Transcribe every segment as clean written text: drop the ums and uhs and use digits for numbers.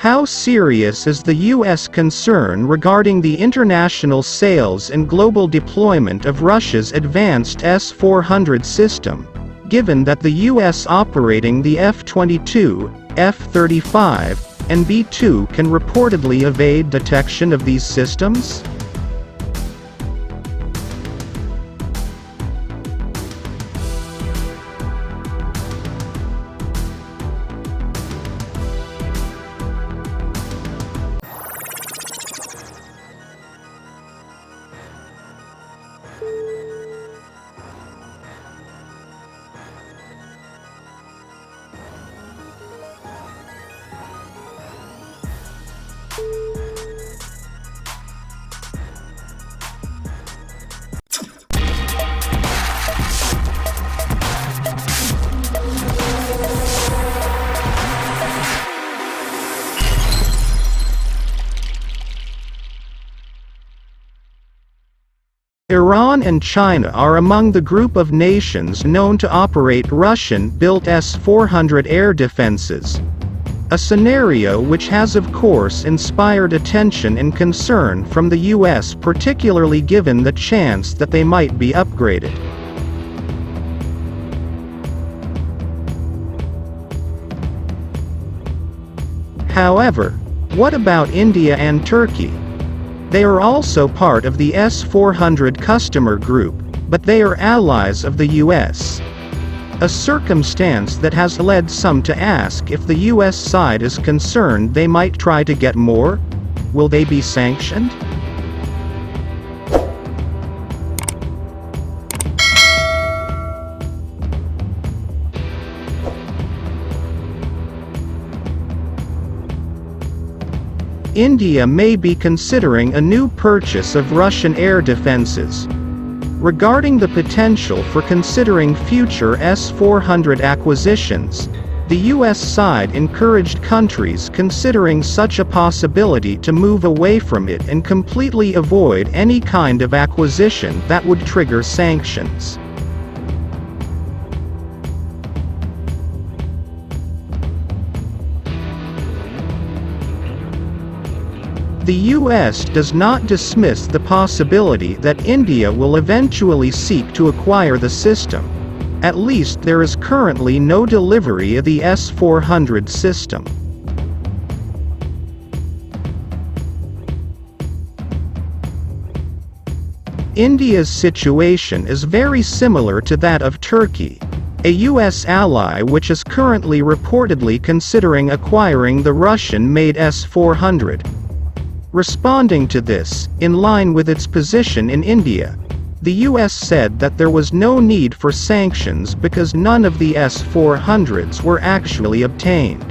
How serious is the U.S. concern regarding the international sales and global deployment of Russia's advanced S-400 system, given that the U.S. operating the F-22, F-35, and B-2 can reportedly evade detection of these systems? Iran and China are among the group of nations known to operate Russian-built S-400 air defenses, a scenario which has of course inspired attention and concern from the US, particularly given the chance that they might be upgraded. However, what about India and Turkey? They are also part of the S-400 customer group, but they are allies of the US. A circumstance that has led some to ask if the US side is concerned they might try to get more. Will they be sanctioned? India may be considering a new purchase of Russian air defenses. Regarding the potential for considering future S-400 acquisitions, the US side encouraged countries considering such a possibility to move away from it and completely avoid any kind of acquisition that would trigger sanctions. The US does not dismiss the possibility that India will eventually seek to acquire the system. At least there is currently no delivery of the S-400 system. India's situation is very similar to that of Turkey, a US ally which is currently reportedly considering acquiring the Russian-made S-400. Responding to this, in line with its position in India, the US said that there was no need for sanctions because none of the S-400s were actually obtained.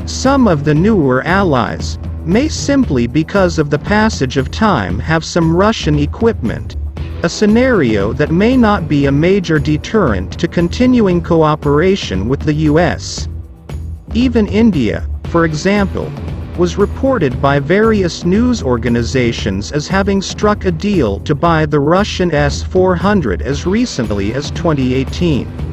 Some of the newer allies may simply because of the passage of time have some Russian equipment, a scenario that may not be a major deterrent to continuing cooperation with the US. Even India, for example, was reported by various news organizations as having struck a deal to buy the Russian S-400 as recently as 2018.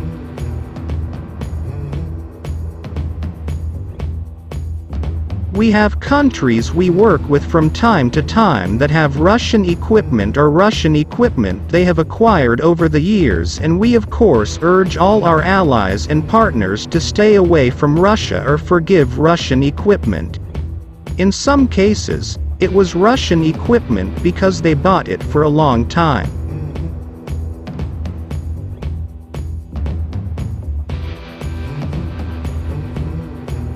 We have countries we work with from time to time that have Russian equipment or Russian equipment they have acquired over the years, and we of course urge all our allies and partners to stay away from Russia or forgive Russian equipment. In some cases, it was Russian equipment because they bought it for a long time.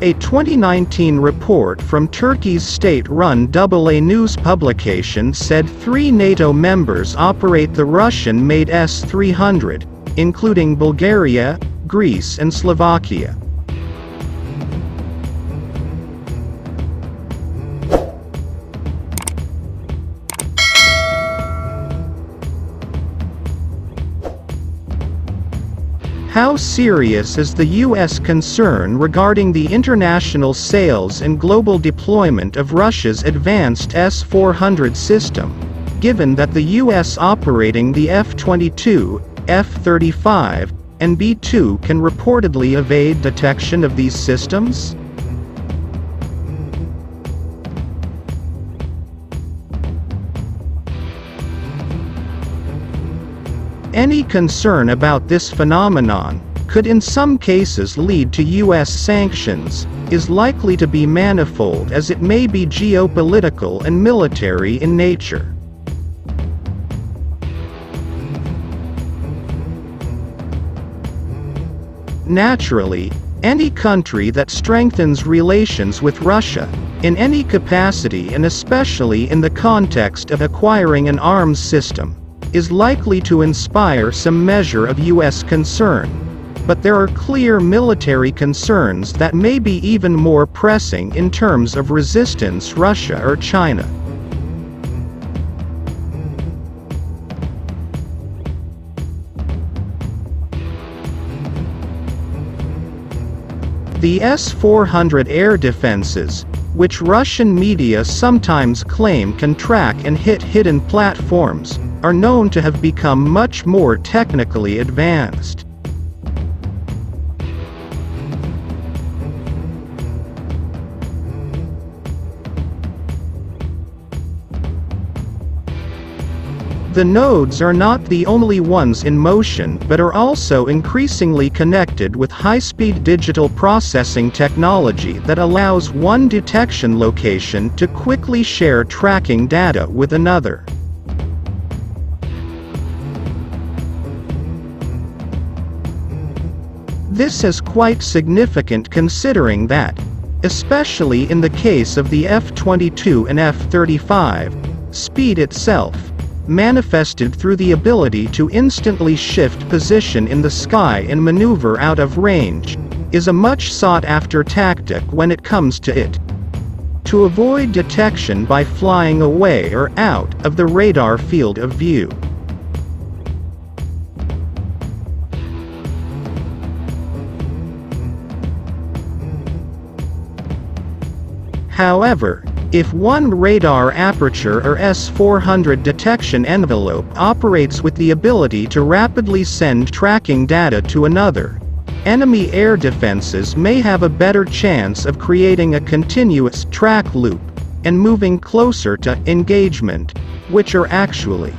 A 2019 report from Turkey's state-run AA news publication said 3 NATO members operate the Russian-made S-300, including Bulgaria, Greece and Slovakia. How serious is the U.S. concern regarding the international sales and global deployment of Russia's advanced S-400 system, given that the U.S. operating the F-22, F-35, and B-2 can reportedly evade detection of these systems? Any concern about this phenomenon could in some cases lead to U.S. sanctions, is likely to be manifold as it may be geopolitical and military in nature. Naturally, any country that strengthens relations with Russia, in any capacity and especially in the context of acquiring an arms system, is likely to inspire some measure of U.S. concern. But there are clear military concerns that may be even more pressing in terms of resistance Russia or China. The S-400 air defenses, which Russian media sometimes claim can track and hit hidden platforms, are known to have become much more technically advanced. The nodes are not the only ones in motion but are also increasingly connected with high-speed digital processing technology that allows one detection location to quickly share tracking data with another. This is quite significant considering that, especially in the case of the F-22 and F-35, speed itself, manifested through the ability to instantly shift position in the sky and maneuver out of range, is a much sought-after tactic when it comes to it. To avoid detection by flying away or out of the radar field of view. However, if one radar aperture or S-400 detection envelope operates with the ability to rapidly send tracking data to another, enemy air defenses may have a better chance of creating a continuous track loop and moving closer to engagement, which are actually